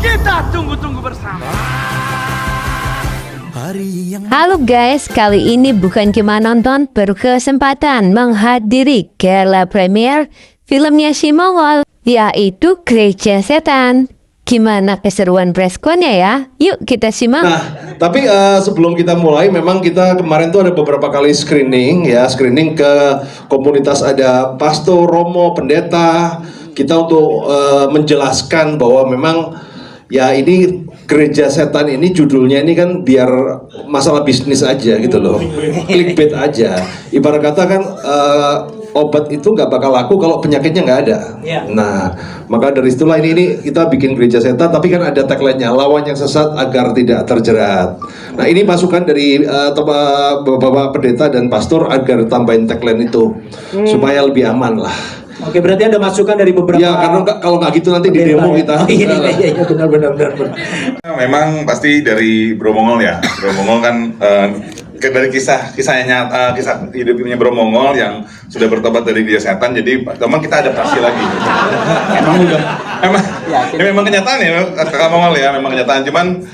Kita tunggu-tunggu bersama. Halo guys, kali ini bukan cuma nonton, berkesempatan menghadiri gala premier filmnya si Mongol, yaitu Gereja Setan. Gimana keseruan preskonnya ya? Yuk kita simak. Nah, tapi sebelum kita mulai, memang kita kemarin tuh ada beberapa kali screening ke komunitas, ada pastor, romo, pendeta, kita untuk menjelaskan bahwa memang ya ini Gereja Setan ini judulnya ini kan biar masalah bisnis aja gitu loh, clickbait aja. Ibarat kata kan obat itu nggak bakal laku kalau penyakitnya nggak ada. Nah, maka dari itulah ini kita bikin Gereja Setan, tapi kan ada tagline-nya, lawan yang sesat agar tidak terjerat. Nah, ini masukan dari bapak pendeta dan pastor agar tambahin tagline itu supaya lebih aman lah. Oke, berarti ada masukan dari beberapa. Ya, karena kalau nggak gitu nanti di demo kita. Iya, benar. Memang pasti dari Bro Mongol ya. Bro Mongol kan dari kisah hidupnya Bro Mongol yang sudah bertobat dari Gereja Setan, jadi memang kita adaptasi lagi. Memang kenyataan ya, Kakak Mongol ya, memang kenyataan. Cuman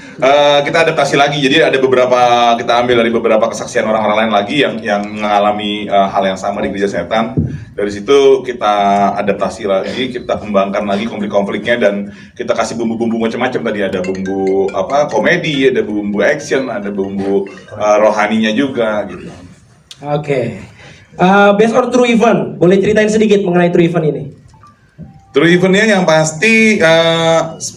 kita adaptasi lagi, jadi ada beberapa, kita ambil dari beberapa kesaksian orang-orang lain lagi yang mengalami hal yang sama di Gereja Setan. Dari situ kita adaptasi lagi, kita kembangkan lagi konflik-konfliknya, dan kita kasih bumbu-bumbu macam-macam. Tadi ada bumbu komedi, ada bumbu action, ada bumbu rohaninya juga gitu. Oke. Based on true event, boleh ceritain sedikit mengenai true event ini? True eventnya yang pasti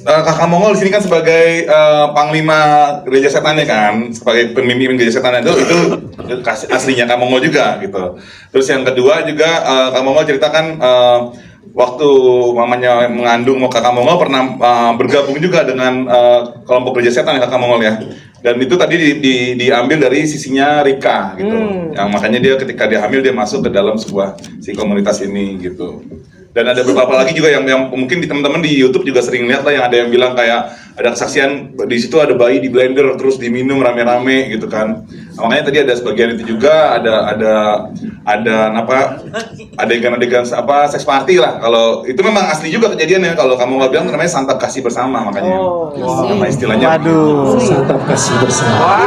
Kakak Mongol di sini kan sebagai panglima Gereja Setannya kan, sebagai pemimpin Gereja Setannya itu aslinya Kak Mongol juga gitu. Terus yang kedua juga Kak Mongol ceritakan waktu mamanya mengandung Kakak Mongol pernah bergabung juga dengan kelompok Gereja Setan Kakak Mongol ya. Dan itu tadi diambil dari sisinya Rika gitu. Yang makanya dia ketika dia hamil dia masuk ke dalam sebuah komunitas ini gitu. Dan ada beberapa lagi juga yang mungkin di teman-teman di YouTube juga sering lihat lah, yang ada yang bilang kayak ada kesaksian di situ ada bayi di blender terus diminum rame-rame gitu kan. Nah, makanya tadi ada sebagian itu juga ada adegan-adegan seks party lah. Kalau itu memang asli juga kejadiannya. Kalau kamu nggak bilang namanya santap kasih bersama makanya. Nama istilahnya. Waduh. Santap kasih bersama.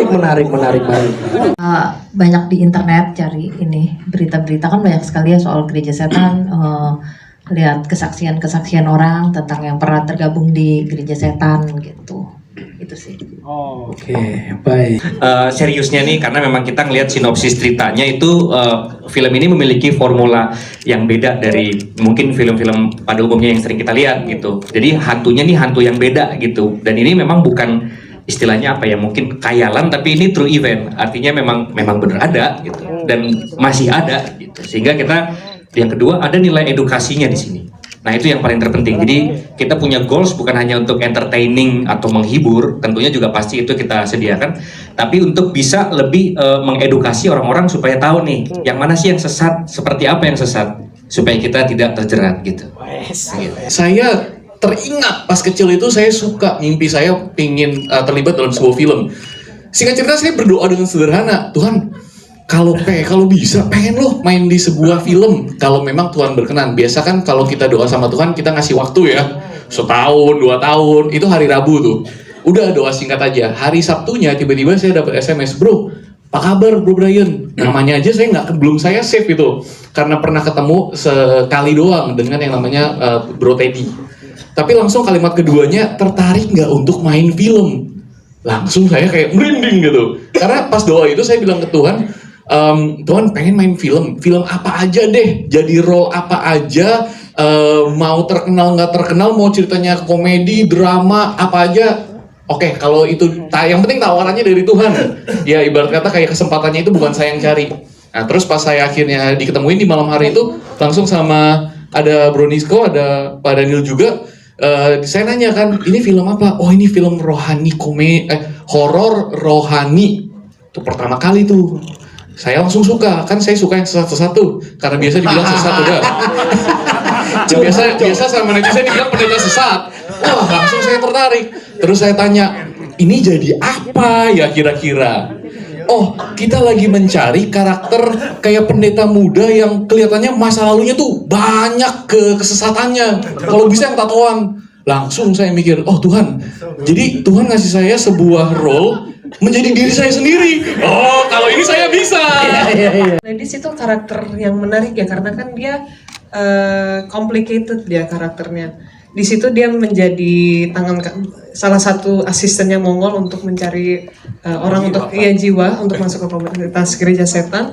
Menarik. Banyak di internet cari ini berita-berita, kan banyak sekali ya soal Gereja Setan. Lihat kesaksian orang tentang yang pernah tergabung di Gereja Setan gitu. Itu sih. Oke, baik. Seriusnya nih, karena memang kita ngelihat sinopsis ceritanya itu film ini memiliki formula yang beda dari mungkin film-film pada umumnya yang sering kita lihat gitu. Jadi hantunya nih hantu yang beda gitu. Dan ini memang bukan istilahnya apa ya, mungkin khayalan, tapi ini true event, artinya memang benar ada gitu, dan masih ada gitu. Sehingga kita, yang kedua, ada nilai edukasinya di sini. Nah, itu yang paling terpenting. Jadi kita punya goals bukan hanya untuk entertaining atau menghibur, tentunya juga pasti itu kita sediakan, tapi untuk bisa lebih mengedukasi orang-orang supaya tahu nih yang mana sih yang sesat, seperti apa yang sesat, supaya kita tidak terjerat gitu. Saya teringat pas kecil itu saya suka, mimpi saya pingin terlibat dalam sebuah film. Singkat cerita, saya berdoa dengan sederhana, Tuhan, kalau bisa pengen loh main di sebuah film kalau memang Tuhan berkenan. Biasa kan kalau kita doa sama Tuhan kita ngasih waktu ya, setahun, 2 tahun, itu hari Rabu tuh. Udah doa singkat aja. Hari Sabtunya tiba-tiba saya dapat SMS, bro, apa kabar Bro Brian? Namanya aja belum saya save itu, karena pernah ketemu sekali doang dengan yang namanya Bro Teddy. Tapi langsung kalimat keduanya, tertarik nggak untuk main film? Langsung saya kayak merinding gitu. Karena pas doa itu saya bilang ke Tuhan, Tuhan pengen main film apa aja deh, jadi role apa aja, mau terkenal nggak terkenal, mau ceritanya komedi, drama, apa aja. Oke, kalau itu, yang penting tawarannya dari Tuhan. Ya ibarat kata kayak kesempatannya itu bukan saya yang cari. Nah terus pas saya akhirnya diketemuin di malam hari itu, langsung sama ada Bro Nisko, ada Pak Daniel juga. Saya nanya kan, ini film apa? Oh ini film rohani, horor rohani. Itu pertama kali tuh. Saya langsung suka, kan saya suka yang sesat-sesat tuh. Karena biasa dibilang sesat udah. biasa sama netizen dibilang pendeta sesat. Wah langsung saya tertarik. Terus saya tanya, ini jadi apa ya kira-kira? oh kita lagi mencari karakter kayak pendeta muda yang kelihatannya masa lalunya tuh banyak kesesatannya. Kalau bisa yang tatoan. Langsung saya mikir, oh Tuhan, jadi Tuhan ngasih saya sebuah role menjadi diri saya sendiri. Oh, kalau ini saya bisa. Ladies itu karakter yang menarik ya, karena kan dia complicated dia karakternya. Di situ dia menjadi salah satu asistennya Mongol untuk mencari orang untuk jiwa untuk masuk ke komunitas gereja setan.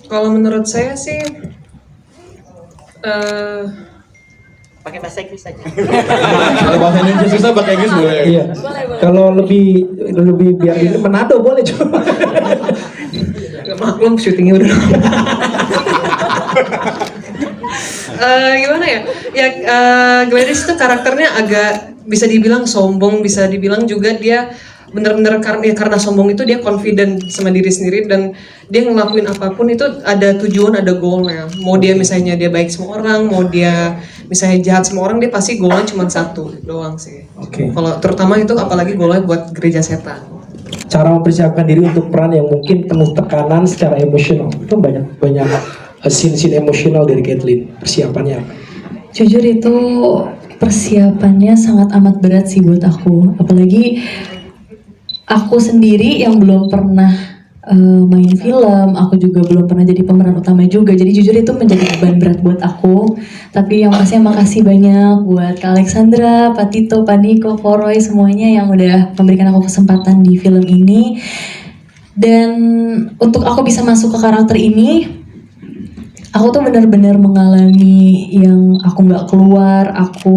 Kalau menurut saya sih Pakai bahasa Inggris saja. Kalau bahasa Indonesia susah pakai Inggris boleh. Iya. Kalau lebih biar ini Manado boleh coba. Maklum syutingnya udah. Gimana ya? Ya Gladys itu karakternya agak bisa dibilang sombong, bisa dibilang juga dia benar-benar karena sombong itu dia confident sama diri sendiri dan dia ngelakuin apapun itu ada tujuan, ada goalnya. Mau dia misalnya dia baik sama orang, mau dia misalnya jahat sama orang, dia pasti goalnya cuma satu doang sih. Oke. Kalau terutama itu apalagi goalnya buat gereja setan. Cara mempersiapkan diri untuk peran yang mungkin penuh tekanan secara emosional. Itu banyak scene-scene emosional dari Kathleen. Persiapannya apa? Jujur itu persiapannya sangat amat berat sih buat aku. Apalagi aku sendiri yang belum pernah main film, aku juga belum pernah jadi pemeran utama juga. Jadi jujur itu menjadi beban berat buat aku. Tapi yang pasti makasih banyak buat Kak Alexandra, Pak Tito, Pak Niko, Koroy, semuanya yang udah memberikan aku kesempatan di film ini. Dan untuk aku bisa masuk ke karakter ini, aku tuh benar-benar mengalami yang aku nggak keluar. Aku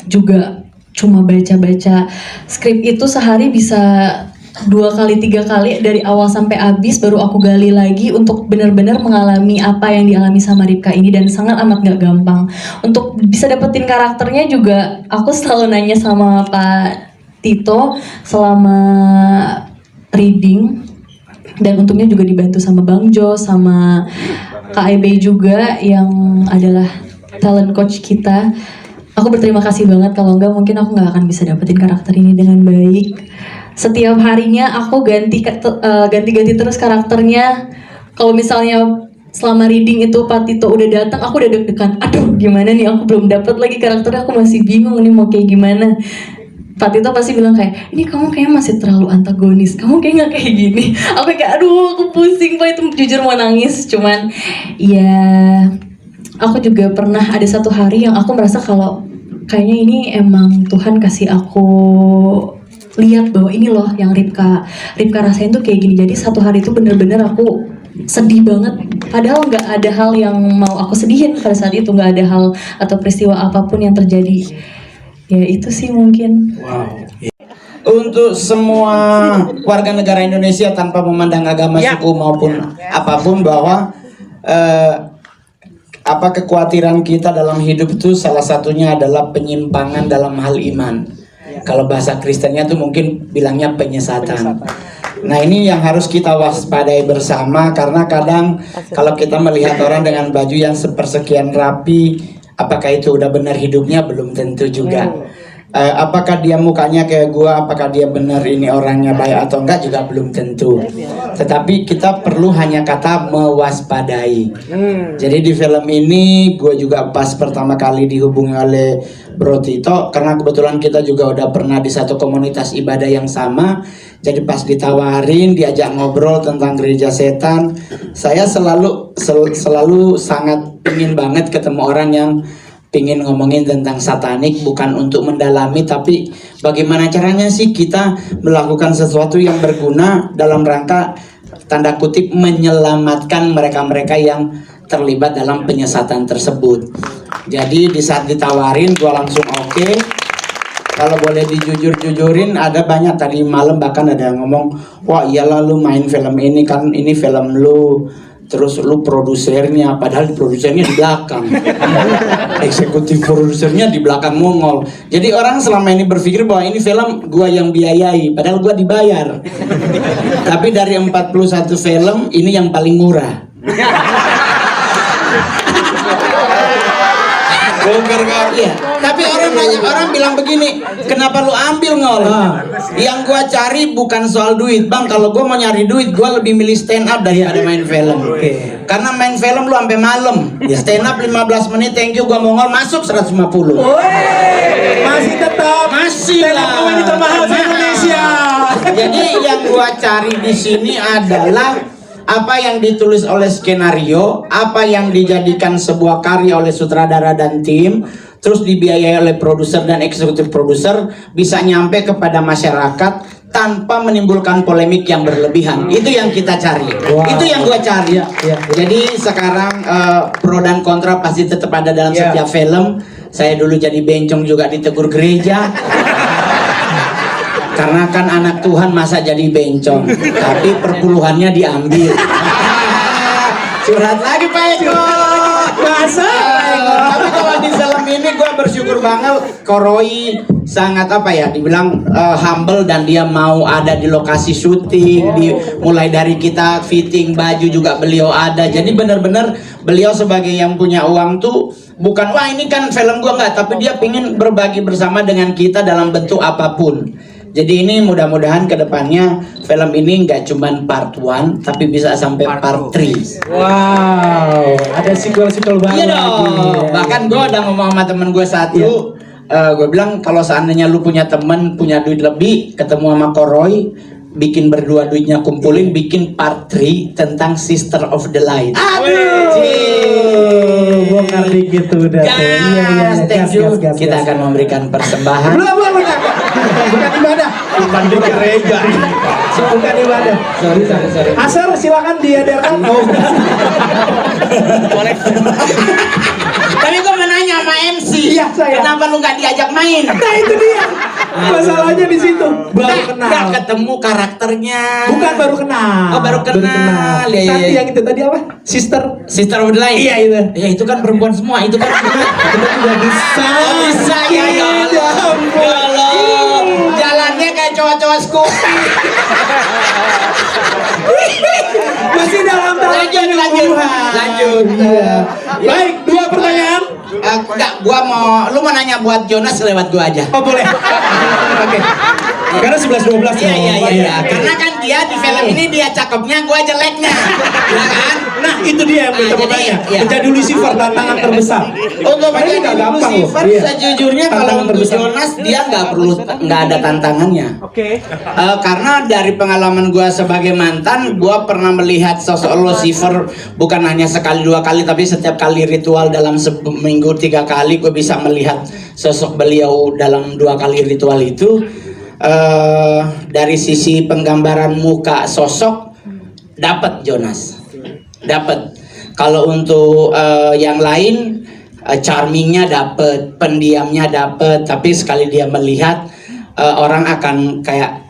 juga cuma baca-baca skrip itu sehari bisa 2 kali 3 kali dari awal sampai habis, baru aku gali lagi untuk benar-benar mengalami apa yang dialami sama Ripka ini, dan sangat amat gak gampang. Untuk bisa dapetin karakternya juga aku selalu nanya sama Pak Tito selama reading, dan untungnya juga dibantu sama Bang Jo, sama Kak Ebe juga yang adalah talent coach kita. Aku berterima kasih banget, kalau enggak mungkin aku nggak akan bisa dapetin karakter ini dengan baik. Setiap harinya aku ganti-ganti terus karakternya. Kalau misalnya selama reading itu Pak Tito udah datang, aku udah deg-degan. Aduh, gimana nih, aku belum dapet lagi karakternya, aku masih bingung nih mau kayak gimana. Pak Tito pasti bilang kayak, ini kamu kayak masih terlalu antagonis, kamu kayak nggak kayak gini. Aku kayak, aduh, aku pusing Pak, itu jujur mau nangis. Cuman, ya, aku juga pernah ada satu hari yang aku merasa kalau kayaknya ini emang Tuhan kasih aku lihat bahwa ini loh yang Ripka rasain tuh kayak gini. Jadi satu hari itu bener-bener aku sedih banget. Padahal nggak ada hal yang mau aku sedihin pada saat itu, nggak ada hal atau peristiwa apapun yang terjadi. Ya itu sih mungkin. Wow. Untuk semua warga negara Indonesia tanpa memandang agama, suku maupun apapun, bahwa apa kekhawatiran kita dalam hidup itu salah satunya adalah penyimpangan dalam hal iman. Kalau bahasa Kristennya tuh mungkin bilangnya penyesatan. Nah ini yang harus kita waspadai bersama, karena kadang kalau kita melihat orang dengan baju yang sepersekian rapi, apakah itu udah benar hidupnya? Belum tentu juga. Apakah dia mukanya kayak gua, apakah dia benar ini orangnya baik atau enggak, juga belum tentu. Tetapi kita perlu hanya kata mewaspadai. Jadi di film ini gue juga pas pertama kali dihubungi oleh Bro Tito, karena kebetulan kita juga udah pernah di satu komunitas ibadah yang sama. Jadi pas ditawarin, diajak ngobrol tentang gereja setan, saya selalu sangat ingin banget ketemu orang yang ingin ngomongin tentang satanik, bukan untuk mendalami, tapi bagaimana caranya sih kita melakukan sesuatu yang berguna dalam rangka tanda kutip menyelamatkan mereka-mereka yang terlibat dalam penyesatan tersebut. Jadi di saat ditawarin, gua langsung oke. Kalau boleh dijujur-jujurin, ada banyak tadi malam bahkan ada yang ngomong, wah iyalah lu main film ini kan, ini film lu, terus lu produsernya, padahal produsernya di belakang. Eksekutif produsernya di belakang Mongol. Jadi orang selama ini berpikir bahwa ini film gua yang biayai, padahal gua dibayar. Tapi dari 41 film ini yang paling murah. Bongkar kan? Iya, tapi orang bilang begini, kenapa lu ambil Ngol? Yang gua cari bukan soal duit, Bang. Kalau gua mau nyari duit, gua lebih milih stand up daripada main film. Karena main film lu sampai malam. Stand up 15 menit, thank you, gua mau Ngol masuk 150. Masih tetap Masih stand up lah. comedy termahal di Indonesia. Jadi yang gua cari di sini adalah apa yang ditulis oleh skenario, apa yang dijadikan sebuah karya oleh sutradara dan tim, terus dibiayai oleh produser dan eksekutif produser, bisa nyampe kepada masyarakat tanpa menimbulkan polemik yang berlebihan. Itu yang kita cari. Itu yang gua cari. Jadi sekarang pro dan kontra pasti tetap ada dalam setiap film. Saya dulu jadi bencong juga ditegur gereja. Karena kan anak Tuhan masa jadi bencong, tapi perpuluhannya diambil. Curhat lagi Pak Eko. Tapi kalau di film ini gue bersyukur banget, Koroi sangat dibilang humble dan dia mau ada di lokasi syuting, mulai dari kita fitting baju juga beliau ada. Jadi benar-benar beliau sebagai yang punya uang tuh bukan wah ini kan film gue nggak, tapi dia pingin berbagi bersama dengan kita dalam bentuk apapun. Jadi ini mudah-mudahan kedepannya film ini nggak cuma part 1 tapi bisa sampai part 3. Wow, ada sequel-sequel baru. Iya dong. Bahkan gue udah ngomong sama temen gue satu, gue bilang kalau seandainya lu punya temen punya duit lebih, ketemu sama Koroi, bikin berdua duitnya kumpulin, bikin part 3 tentang Sister of the Light. Bongkar dikit tuh udah. Gas, thank you. Kita akan memberikan persembahan. Belum. Bukan ibadah. Bukan di gereja. Bukan ibadah. Sorry. Asar silakan diadakan. Tapi gue mau nanya sama MC, Iya, saya. kenapa lu nggak diajak main? Nah itu dia. Masalahnya di situ. Baru kenal. Nggak ketemu karakternya. Bukan baru kenal. Oh, baru kenal. Ya, Tadi ya. yang itu tadi apa? Sister. Sister of the Light. Iya, itu. Ya itu kan perempuan semua. Itu kan Kita tidak bisa. Oh, bisa ya. Ya Allah. Jalannya kayak cowok-cowok Scoopy. Masih dalam tahap Lanjut. Baik, 2 pertanyaan. Enggak, lu mau nanya buat Jonas lewat gua aja. Oh boleh. Oke. Karena 11-12 Iya. Karena kan dia di film ini dia cakepnya, gua jeleknya. Ya kan? Nah itu dia yang kita mau Jadi, tanya. iya. Menjadi Lucifer tantangan terbesar. Untuk Padahal menjadi nggak gampang loh. Lucifer Iya. sejujurnya kalau Tantangan untuk terbesar. Jonas dia nggak ada tantangannya. Oke. Karena dari pengalaman gua sebagai mantan, gua pernah melihat sosok Lucifer bukan hanya sekali 2 kali, tapi setiap kali ritual dalam seminggu 3 kali gue bisa melihat sosok beliau dalam 2 kali ritual itu. Dari sisi penggambaran muka sosok dapat Jonas, dapat. Kalau untuk yang lain charmingnya dapat, pendiamnya dapat, tapi sekali dia melihat orang akan kayak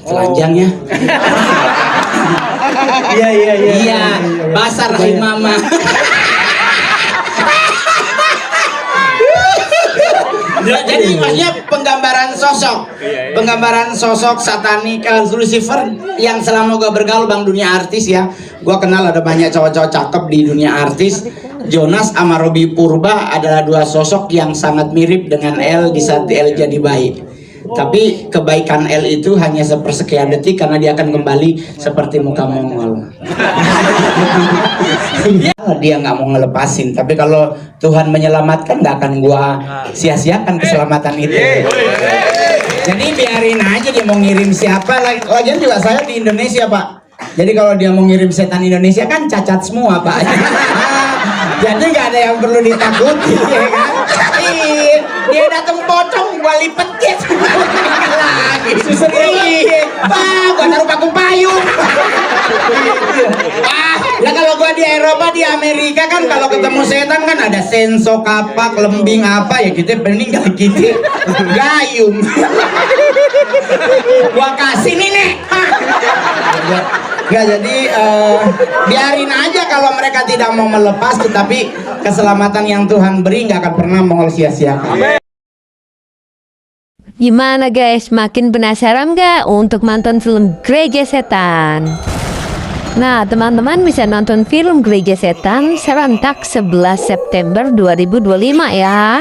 telanjangnya. Iya, basah rahim mama. Jadi maksudnya penggambaran sosok satanik Lucifer yang selama gue bergaul bang dunia artis ya, gue kenal ada banyak cowok-cowok cakep di dunia artis. Jonas sama Robby Purba adalah 2 sosok yang sangat mirip dengan L di saat L jadi baik. Tapi kebaikan L itu hanya sepersekian detik karena dia akan kembali seperti muka Mongol. Dia nggak mau ngelepasin, tapi kalau Tuhan menyelamatkan nggak akan gua sia-siakan keselamatan itu. Jadi biarin aja dia mau ngirim siapa. Lagian juga saya di Indonesia Pak. Jadi kalau dia mau ngirim setan Indonesia kan cacat semua Pak. Jadi nggak ada yang perlu ditakuti ya kan. Dia datang pocong gua lipet dia lagi. Pak, gua taruh paku payung. Ya kalau gua di Eropa, di Amerika kan kalau ketemu setan kan ada senso, kapak, lembing apa ya kita meninggal gitu gayung. Gua kasih nih nek. Nggak, jadi biarin aja kalau mereka tidak mau melepas, tetapi keselamatan yang Tuhan beri nggak akan pernah Mongol sia-siakan. Gimana guys, makin penasaran nggak untuk nonton film Gereja Setan? Nah, teman-teman bisa nonton film Gereja Setan serentak 11 September 2025 ya.